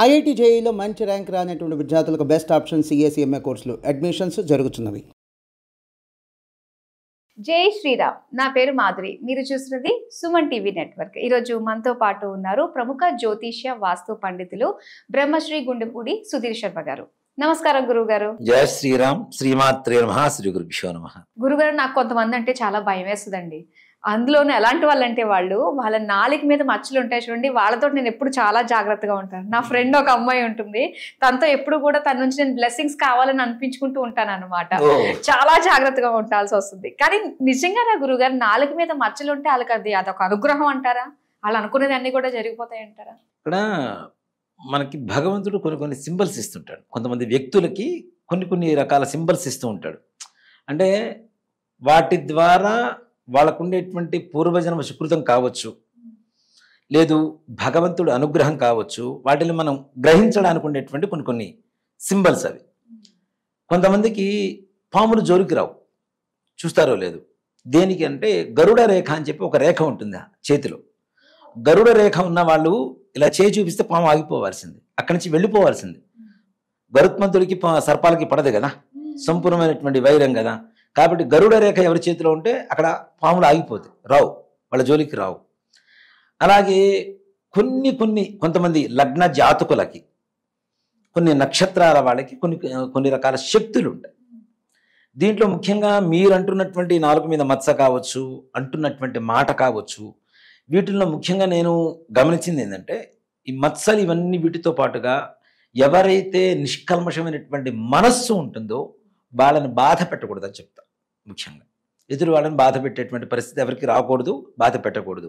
IIT జేఈలో మంచి rank రానటువంటి విద్యార్థులకు బెస్ట్ ఆప్షన్ సిఎస్ఈఎంఏ కోర్సులు అడ్మిషన్స్ జరుగుతున్నవి. జై శ్రీరామ్. నా పేరు మాధురి. మీరు చూస్తున్నది సుమన్ టీవీ నెట్వర్క్. ఈరోజు మనతో పాటు ఉన్నారు ప్రముఖ జ్యోతిష్య వాస్తు పండితులు బ్రహ్మశ్రీ గుండెపూడి సుధీర్ శర్మ గారు. నమస్కారం గురువు గారు. జయ శ్రీరామ్. శ్రీమాత్రే నమః. శ్రీ గురుభ్యో నమః. గురుగారు, నాకు కొంతమంది అంటే చాలా భయం వేస్తుందండి. అందులోనూ ఎలాంటి వాళ్ళంటే వాళ్ళ నాలుక మీద మచ్చలు ఉంటాయి చూడండి, వాళ్ళతో నేను ఎప్పుడు చాలా జాగ్రత్తగా ఉంటాను. నా ఫ్రెండ్ ఒక అమ్మాయి ఉంటుంది, తనతో ఎప్పుడు కూడా తన నుంచి నేను బ్లెస్సింగ్స్ కావాలని అనిపించుకుంటూ ఉంటాను అనమాట. చాలా జాగ్రత్తగా ఉండాల్సి వస్తుంది. కానీ నిజంగా నా గురుగారు, నాలుక మీద మచ్చలు ఉంటే వాళ్ళకి అదొక అనుగ్రహం అంటారా? వాళ్ళు అనుకునేది అన్ని కూడా జరిగిపోతాయి అంటారా? ఇక్కడ మనకి భగవంతుడు కొన్ని సింబల్స్ ఇస్తుంటాడు. కొంతమంది వ్యక్తులకి కొన్ని రకాల సింబల్స్ ఇస్తూ ఉంటాడు. అంటే వాటి ద్వారా వాళ్ళకు ఉండేటువంటి పూర్వజన్మ సుకృతం కావచ్చు, లేదు భగవంతుడు అనుగ్రహం కావచ్చు. వాటిని మనం గ్రహించడానికి ఉండేటువంటి కొన్ని సింబల్స్ అవి. కొంతమందికి పాములు జోలికి రావు, చూస్తారో లేదు. దేనికి అంటే గరుడ రేఖ అని చెప్పి ఒక రేఖ ఉంటుంది చేతిలో. గరుడ రేఖ ఉన్న వాళ్ళు ఇలా చేయి చూపిస్తే పాము ఆగిపోవాల్సింది, అక్కడి నుంచి వెళ్ళిపోవాల్సింది. గరుత్మంతుడికి సర్పాలకి పడదు కదా, సంపూర్ణమైనటువంటి వైరం కదా. కాబట్టి గరుడ రేఖ ఎవరి చేతిలో ఉంటే అక్కడ పాములు ఆగిపోతాయి, రావు, వాళ్ళ జోలికి రావు. అలాగే కొంతమంది లగ్న జాతకులకి, కొన్ని నక్షత్రాల వాళ్ళకి కొన్ని రకాల శక్తులు ఉంటాయి. దీంట్లో ముఖ్యంగా మీరు అంటున్నటువంటి నాలుగు మీద మత్స కావచ్చు, అంటున్నటువంటి మాట కావచ్చు, వీటిల్లో ముఖ్యంగా నేను గమనించింది ఏంటంటే, ఈ మత్సలు ఇవన్నీ వీటితో పాటుగా ఎవరైతే నిష్కల్మషమైనటువంటి మనస్సు ఉంటుందో వాళ్ళని బాధ పెట్టకూడదని చెప్తా. ముఖ్యంగా ఎదురు వాళ్ళని బాధ పెట్టేటువంటి పరిస్థితి ఎవరికి రాకూడదు, బాధ పెట్టకూడదు.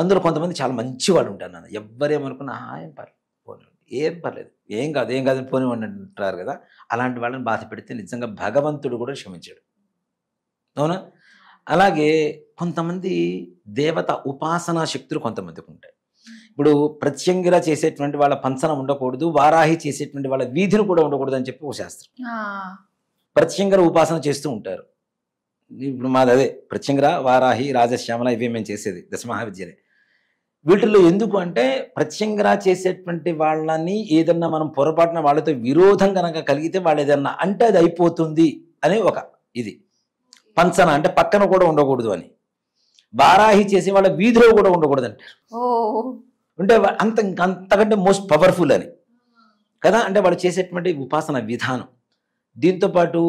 అందులో కొంతమంది చాలా మంచి వాళ్ళు ఉంటారు. నాన్న ఎవరేమనుకున్నా ఏం పర్లేదు, పోనివ్వండి, ఏం పర్లేదు, ఏం కాదు పోనివ్వండి అంటారు కదా. అలాంటి వాళ్ళని బాధ పెడితే నిజంగా భగవంతుడు కూడా క్షమించాడు, అవునా? అలాగే కొంతమంది దేవత ఉపాసనా శక్తులు కొంతమందికి ఉంటాయి. ఇప్పుడు ప్రత్యంగిర చేసేటువంటి వాళ్ళ పంచనం ఉండకూడదు, వారాహి చేసేటువంటి వాళ్ళ వీధిని కూడా ఉండకూడదు అని చెప్పి ఒక శాస్త్రం. ప్రత్యంగిర ఉపాసన చేస్తూ ఉంటారు. ఇప్పుడు మాది అదే ప్రత్యంగిర, వారాహి, రాజశ్యామల, ఇవే మేము చేసేది దశమహావిద్యలే. వీటిల్లో ఎందుకు అంటే, ప్రత్యంగిర చేసేటువంటి వాళ్ళని ఏదన్నా మనం పొరపాటున వాళ్ళతో విరోధం కనుక కలిగితే వాళ్ళు ఏదన్నా అంటే అది అయిపోతుంది అనే ఒక ఇది. పంచన అంటే పక్కన కూడా ఉండకూడదు అని. వారాహి చేసే వాళ్ళ వీధిలో కూడా ఉండకూడదు అంటారు. అంటే అంతకంటే మోస్ట్ పవర్ఫుల్ అని కదా. అంటే వాళ్ళు చేసేటువంటి ఉపాసన విధానం. దీంతోపాటు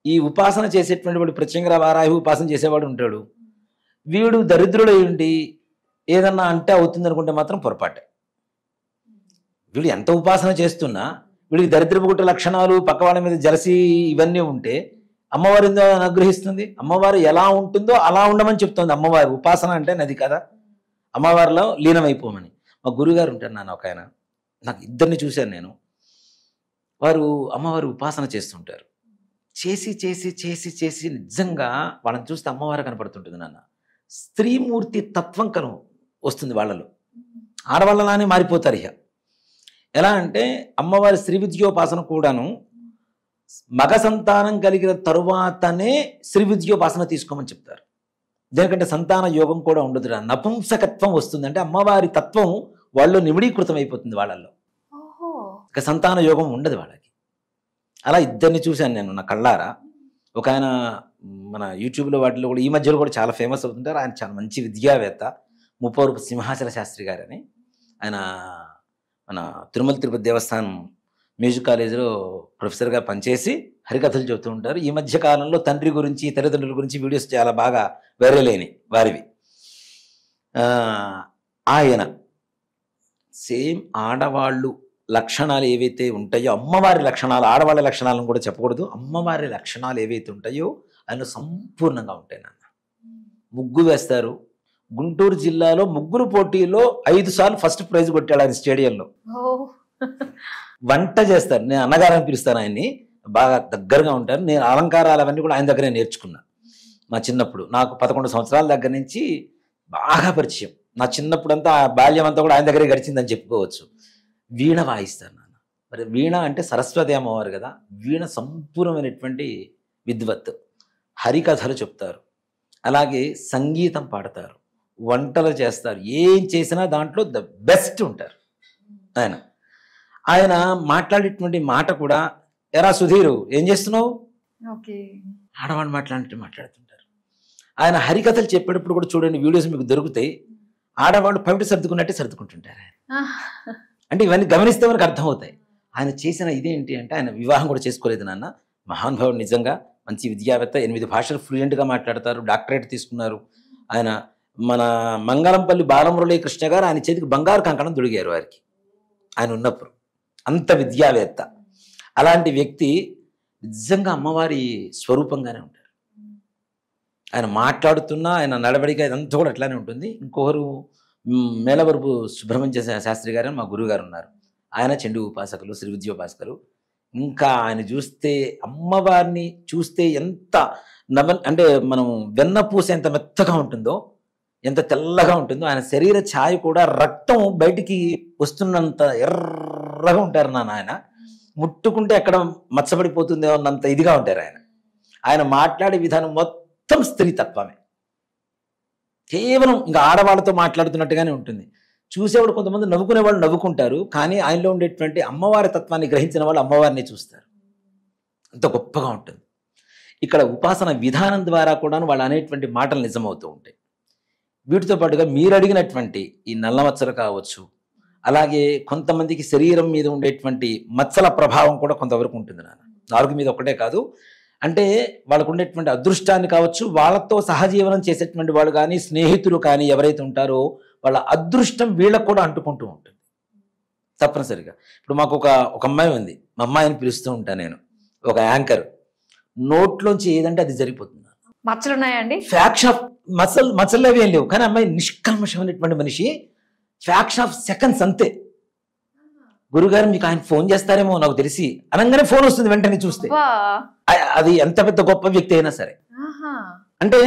ఈ ఉపాసన చేసేటువంటి వాడు ప్రత్యంగిర, వారాహి ఉపాసన చేసేవాడు ఉంటాడు. వీడు దరిద్రుడు ఏంటి, ఏదన్నా అంటే అవుతుంది అనుకుంటే మాత్రం పొరపాటే. వీడు ఎంత ఉపాసన చేస్తున్నా వీడికి దరిద్రపు గుట్ట లక్షణాలు, పక్క వాళ్ళ మీద జలసి ఇవన్నీ ఉంటే అమ్మవారు ఎందుకు అనుగ్రహిస్తుంది? అమ్మవారు ఎలా ఉంటుందో అలా ఉండమని చెప్తుంది అమ్మవారు. ఉపాసన అంటే నది కదా, అమ్మవారిలో లీనమైపోమని. మా గురుగారు ఉంటారు నాన్న ఒక ఆయన, నాకు ఇద్దరిని చూశాను నేను. వారు అమ్మవారు ఉపాసన చేస్తుంటారు. చేసి చేసి చేసి చేసి నిజంగా వాళ్ళని చూస్తే అమ్మవారు కనపడుతుంటుంది నాన్న. స్త్రీమూర్తి తత్వం వస్తుంది వాళ్ళలో. ఆడవాళ్ళలానే మారిపోతారు. ఇక ఎలా అంటే, అమ్మవారి శ్రీ విద్యోపాసన కూడాను మగ సంతానం కలిగిన తరువాతనే శ్రీ విద్యోపాసన తీసుకోమని చెప్తారు. దేనికంటే సంతాన యోగం కూడా ఉండదు, నపుంసకత్వం వస్తుంది. అంటే అమ్మవారి తత్వం వాళ్ళు నిమిడీకృతం అయిపోతుంది వాళ్ళల్లో, ఇక సంతాన యోగం ఉండదు వాళ్ళకి. అలా ఇద్దరిని చూశాను నేను నా కళ్ళారా. ఒక ఆయన మన యూట్యూబ్లో వాటిలో కూడా ఈ మధ్యలో కూడా చాలా ఫేమస్ అవుతుంటారు. ఆయన చాలా మంచి విద్యావేత్త, ముప్పవరపు సింహాచల శాస్త్రి గారని. ఆయన మన తిరుమల తిరుపతి దేవస్థానం మ్యూజిక్ కాలేజీలో ప్రొఫెసర్గా పనిచేసి హరికథలు చెబుతూ ఉంటారు. ఈ మధ్య కాలంలో తండ్రి గురించి, తల్లిదండ్రుల గురించి వీడియోస్ చాలా బాగా వైరల్ అయినాయి వారివి. ఆయన సేమ్ ఆడవాళ్ళు లక్షణాలు ఏవైతే ఉంటాయో, అమ్మవారి లక్షణాలు, ఆడవాళ్ళ లక్షణాలను కూడా చెప్పకూడదు, అమ్మవారి లక్షణాలు ఏవైతే ఉంటాయో ఆయన సంపూర్ణంగా ఉంటాయి నాన్న. ముగ్గు వేస్తారు. గుంటూరు జిల్లాలో ముగ్గురు పోటీలో 5 సార్లు ఫస్ట్ ప్రైజ్ కొట్టాడు ఆయన స్టేడియంలో. వంట చేస్తారు. నేను అన్నగారని పిలుస్తాను ఆయన్ని, బాగా దగ్గరగా ఉంటారు. నేను అలంకారాలు అవన్నీ కూడా ఆయన దగ్గరే నేర్చుకున్నా. మా చిన్నప్పుడు నాకు 11 సంవత్సరాల దగ్గర నుంచి బాగా పరిచయం. నా చిన్నప్పుడంతా బాల్యం అంతా కూడా ఆయన దగ్గరే గడిచిందని చెప్పుకోవచ్చు. వీణ వాయిస్తారు నాన్న. మరి వీణ అంటే సరస్వతి అమ్మవారు కదా. వీణ సంపూర్ణమైనటువంటి విద్వత్. హరికథలు చెప్తారు, అలాగే సంగీతం పాడతారు, వంటలు చేస్తారు. ఏం చేసినా దాంట్లో ద బెస్ట్ ఉంటారు ఆయన. ఆయన మాట్లాడేటువంటి మాట కూడా, ఎరా సుధీరు ఏం చేస్తున్నావు, ఓకే. ఆడవాళ్ళు మాట్లాడుతుంటారు. ఆయన హరికథలు చెప్పేటప్పుడు కూడా చూడండి, వీడియోస్ మీకు దొరుకుతాయి, ఆడవాళ్ళు పవిట సర్దుకున్నట్టే సర్దుకుంటుంటారు ఆయన. అంటే ఇవన్నీ గమనిస్తే మనకు అర్థమవుతాయి. ఆయన చేసిన ఇదేంటి అంటే, ఆయన వివాహం కూడా చేసుకోలేదు నాన్న, మహానుభావుడు, నిజంగా మంచి విద్యావేత్త, 8 భాషలు ఫ్లూయెంట్గా మాట్లాడతారు, డాక్టరేట్ తీసుకున్నారు. ఆయన మన మంగళంపల్లి బాలమురళీ కృష్ణ గారు ఆయన చేతికి బంగారు కంకణం దొడిగారు వారికి ఆయన ఉన్నప్పుడు. అంత విద్యావేత్త. అలాంటి వ్యక్తి నిజంగా అమ్మవారి స్వరూపంగానే ఉంటారు. ఆయన మాట్లాడుతున్నా, ఆయన నడవడిక ఇదంతా కూడా అట్లానే ఉంటుంది. ఇంకొకరు మేలవరపు సుబ్రహ్మణ్య శాస్త్రి గారు మా గురువు గారు ఉన్నారు. ఆయన చండీ ఉపాసకులు, శ్రీ విద్యోపాసకులు. ఇంకా ఆయన చూస్తే, అమ్మవారిని చూస్తే ఎంత అంటే మనం వెన్న పూస ఎంత మెత్తగా ఉంటుందో, ఎంత తెల్లగా ఉంటుందో, ఆయన శరీర ఛాయ కూడా రక్తం బయటికి వస్తున్నంత ఎర్రగా ఉంటారు నాన్న. ఆయన ముట్టుకుంటే ఎక్కడ మచ్చబడిపోతుందో అన్నంత ఇదిగా ఉంటారు ఆయన. ఆయన మాట్లాడే విధానం మొత్తం స్త్రీతత్వమే, కేవలం ఇంకా ఆడవాళ్ళతో మాట్లాడుతున్నట్టుగానే ఉంటుంది. చూసేవాడు కొంతమంది నవ్వుకునే వాళ్ళు నవ్వుకుంటారు, కానీ ఆయనలో ఉండేటువంటి అమ్మవారి తత్వాన్ని గ్రహించిన వాళ్ళు అమ్మవారిని చూస్తారు. అంత గొప్పగా ఉంటుంది. ఇక్కడ ఉపాసన విధానం ద్వారా కూడా వాళ్ళు అనేటువంటి మాటలు నిజమవుతూ ఉంటాయి. వీటితో పాటుగా మీరు అడిగినటువంటి ఈ నల్ల మచ్చలు కావచ్చు, అలాగే కొంతమందికి శరీరం మీద ఉండేటువంటి మచ్చల ప్రభావం కూడా కొంతవరకు ఉంటుంది నాన్న. నాలుగు మీద ఒకటే కాదు, అంటే వాళ్ళకు ఉండేటువంటి అదృష్టాన్ని కావచ్చు, వాళ్ళతో సహజీవనం చేసేటువంటి వాళ్ళు కానీ, స్నేహితులు కానీ ఎవరైతే ఉంటారో వాళ్ళ అదృష్టం వీళ్ళకు కూడా అంటుకుంటూ ఉంటుంది తప్పనిసరిగా. ఇప్పుడు మాకు ఒక అమ్మాయి ఉంది, మా అమ్మాయిని పిలుస్తూ ఉంటాను నేను, ఒక యాంకర్. నోట్లోంచి ఏదంటే అది జరిగిపోతుంది. మచ్చలు ఉన్నాయండి, ఫ్యాక్షన్ ఆఫ్ మచ్చలు అవి ఏం లేవు, కానీ అమ్మాయి నిష్కల్మషమైనటువంటి మనిషి. ఫ్యాక్షన్ ఆఫ్ సెకండ్స్ అంతే. గురుగారు మీకు ఆయన ఫోన్ చేస్తారేమో నాకు తెలిసి అనగానే ఫోన్ వస్తుంది వెంటనే చూస్తే. అది ఎంత పెద్ద గొప్ప వ్యక్తి అయినా సరే. అంటే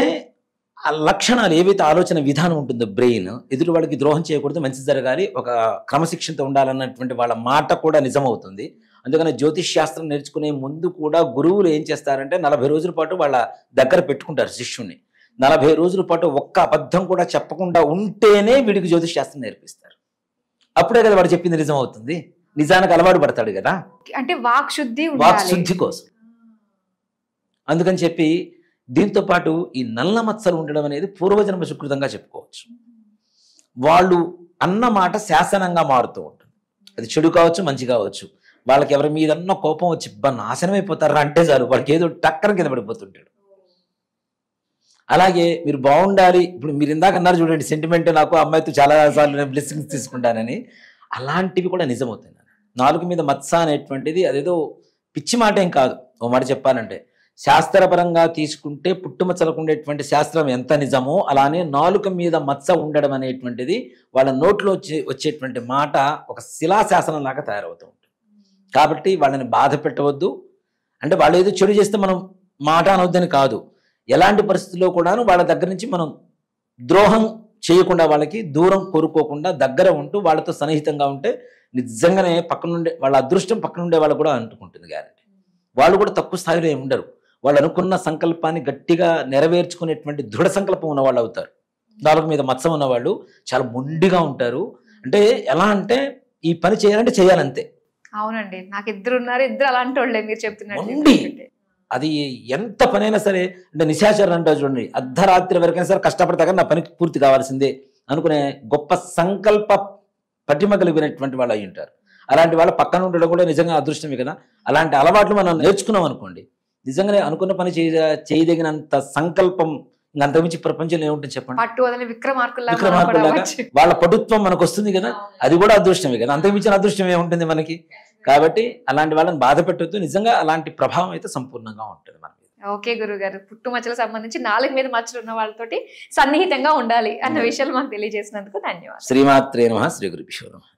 ఆ లక్షణాలు ఏవైతే ఆలోచన విధానం ఉంటుందో, బ్రెయిన్ ఎదుటి వాళ్ళకి ద్రోహం చేయకూడదు, మంచి జరగాలి, ఒక క్రమశిక్షణతో ఉండాలన్నటువంటి వాళ్ళ మాట కూడా నిజమవుతుంది. అందుకని జ్యోతిష్ శాస్త్రం నేర్చుకునే ముందు కూడా గురువులు ఏం చేస్తారంటే 40 రోజుల పాటు వాళ్ళ దగ్గర పెట్టుకుంటారు శిష్యుణ్ణి. 40 రోజుల పాటు ఒక్క అబద్ధం కూడా చెప్పకుండా ఉంటేనే వీడికి జ్యోతిష్ శాస్త్రం నేర్పిస్తారు. అప్పుడే కదా వాడు చెప్పింది నిజం అవుతుంది, నిజానికి అలవాటు పడతాడు కదా. అంటే వాక్ శుద్ధి కోసం. అందుకని చెప్పి దీంతో పాటు ఈ నల్ల మచ్చలు ఉండడం అనేది పూర్వజన్మ సుకృతంగా చెప్పుకోవచ్చు. వాళ్ళు అన్న మాట శాసనంగా మారుతూ ఉంటుంది. అది చెడు కావచ్చు, మంచి కావచ్చు. వాళ్ళకి ఎవరి మీదన్నా కోపం వచ్చి నాశనం అయిపోతారా అంటే చాలు, వాడికి ఏదో టక్కన కింద పడిపోతుంటాడు. అలాగే మీరు బాగుండాలి, ఇప్పుడు మీరు ఇందాక అన్నారు చూడండి, సెంటిమెంట్ నాకు అమ్మాయితో చాలా సార్లు నేను బ్లెస్సింగ్స్ తీసుకుంటానని, అలాంటివి కూడా నిజమవుతాయి. నాలుగు మీద మచ్చ అనేటువంటిది అదేదో పిచ్చి మాట ఏం కాదు. ఓ మాట చెప్పాలంటే, శాస్త్రపరంగా తీసుకుంటే పుట్టుమచ్చలకు ఉండేటువంటి శాస్త్రం ఎంత నిజమో, అలానే నాలుక మీద మచ్చ ఉండడం అనేటువంటిది వాళ్ళ నోట్లో వచ్చేటువంటి మాట ఒక శిలాశాసనం లాగా తయారవుతూ ఉంటుంది. కాబట్టి వాళ్ళని బాధ పెట్టవద్దు. అంటే వాళ్ళు ఏదో చెడు చేస్తే మనం మాట అనవద్దని కాదు, ఎలాంటి పరిస్థితుల్లో కూడాను వాళ్ళ దగ్గర నుంచి మనం ద్రోహం చేయకుండా, వాళ్ళకి దూరం కోరుకోకుండా దగ్గర ఉంటూ వాళ్ళతో సన్నిహితంగా ఉంటే నిజంగానే పక్కనుండే వాళ్ళ అదృష్టం పక్కనుండే వాళ్ళు కూడా అంటుకుంటుంది గ్యారెంటీ. వాళ్ళు కూడా తక్కువ స్థాయిలో ఏమి ఉండరు. వాళ్ళు అనుకున్న సంకల్పాన్ని గట్టిగా నెరవేర్చుకునేటువంటి దృఢ సంకల్పం ఉన్న వాళ్ళు అవుతారు. నాలుగు మీద మచ్చ ఉన్నవాళ్ళు చాలా మొండిగా ఉంటారు. అంటే ఎలా అంటే ఈ పని చేయాలంటే చేయాలంతే. అవునండి, నాకు ఇద్దరు ఉన్నారు, ఇద్దరు అలాంటి వాళ్ళే మీరు చెప్తున్నారు. అది ఎంత పనైనా సరే, అంటే నిశాచరణ అంటారు చూడండి, అర్ధరాత్రి వరకైనా సరే కష్టపడతా నా పనికి పూర్తి కావాల్సిందే అనుకునే గొప్ప సంకల్ప పటిమ కలిగినటువంటి వాళ్ళు అయి ఉంటారు. అలాంటి వాళ్ళ పక్కన ఉండడం కూడా నిజంగా అదృష్టమే కదా. అలాంటి అలవాట్లు మనం నేర్చుకున్నాం అనుకోండి, నిజంగానే అనుకున్న పని చేయదగినంత సంకల్పం అంతమించి ప్రపంచంలో ఏముంటుంది చెప్పండి. విక్రమార్కుల్లాగా వాళ్ళ పటుత్వం మనకు వస్తుంది కదా, అది కూడా అదృష్టమే కదా. అంతకుమించిన అదృష్టం ఏముంటుంది మనకి. కాబట్టి అలాంటి వాళ్ళని బాధ పెట్టొద్దు. నిజంగా అలాంటి ప్రభావం అయితే సంపూర్ణంగా ఉంటుంది మన మీద. ఓకే గురుగారు, పుట్టుమచ్చలకు సంబంధించి నాలుగు మీద మచ్చలు ఉన్న వాళ్ళతోటి సన్నిహితంగా ఉండాలి అన్న విషయాలు మాకు తెలియజేసినందుకు ధన్యవాదాలు. శ్రీమాత్రే నమః. శ్రీ గురుభ్యో నమః.